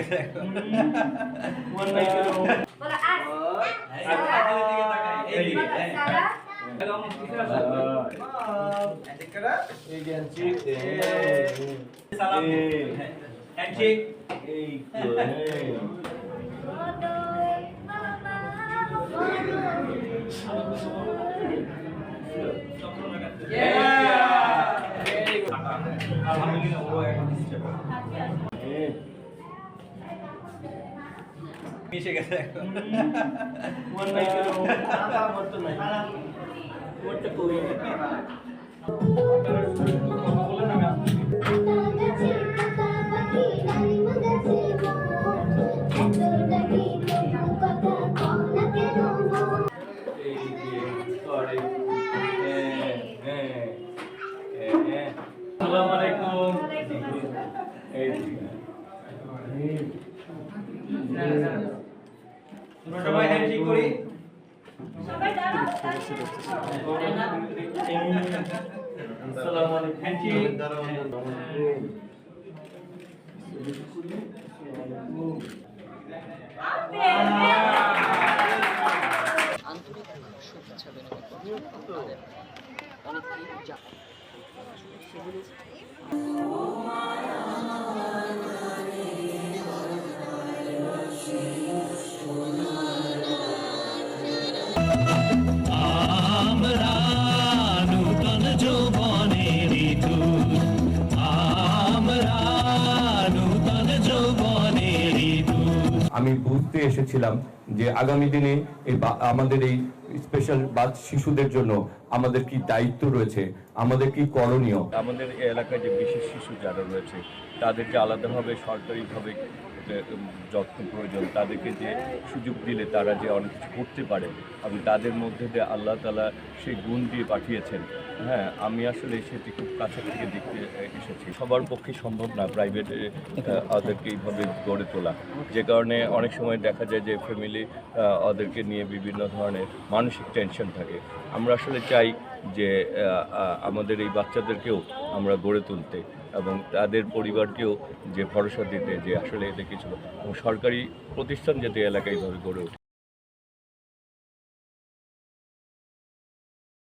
গেছে মন নাই কেন বলো আজ দিকে তাকাই এই দিকে সারা এই গেঞ্জি সালাম হ্যান্ডশেক এই আলহামদুলিল্লাহ ও এখন মিশে গেছে মন নাই কেন মত নাই মত কই বলেন আমি আসসালামু আলাইকুম এই সবাই হ্যান্ডশেক করি সবাই দাঁড়াও আসসালামু আলাইকুম হ্যান্ডশেক আন্তরিক শুভেচ্ছা বিনিময় করছি তাদের অনেকেই সেগুলো আমি বুঝতে এসেছিলাম যে আগামী দিনে আমাদের এই স্পেশাল শিশুদের জন্য আমাদের কি দায়িত্ব রয়েছে, আমাদের কি করণীয়। আমাদের এলাকায় যে বিশেষ শিশু যারা রয়েছে তাদেরকে আলাদাভাবে সরকারিভাবে যত্ন প্রয়োজন, তাদেরকে যে সুযোগ দিলে তারা যে অনেক কিছু করতে পারে এবং তাদের মধ্যে দিয়ে আল্লাহ তাআলা সেই গুণ দিয়ে পাঠিয়েছেন। হ্যাঁ, আমি আসলে সেটি খুব কাছে থেকে দেখতে এসেছি। সবার পক্ষে সম্ভব না প্রাইভেটে ওদেরকে এইভাবে গড়ে তোলা, যে কারণে অনেক সময় দেখা যায় যে ফ্যামিলি ওদেরকে নিয়ে বিভিন্ন ধরনের মানসিক টেনশন থাকে। আমরা আসলে চাই যে আমাদের এই বাচ্চাদেরকেও আমরা গড়ে তুলতে এবং তাদের পরিবারকেও যে ভরসা দিতে যে আসলে এটা কিছু সরকারি প্রতিষ্ঠান যাতে এলাকায় এইভাবে গড়ে ওঠে।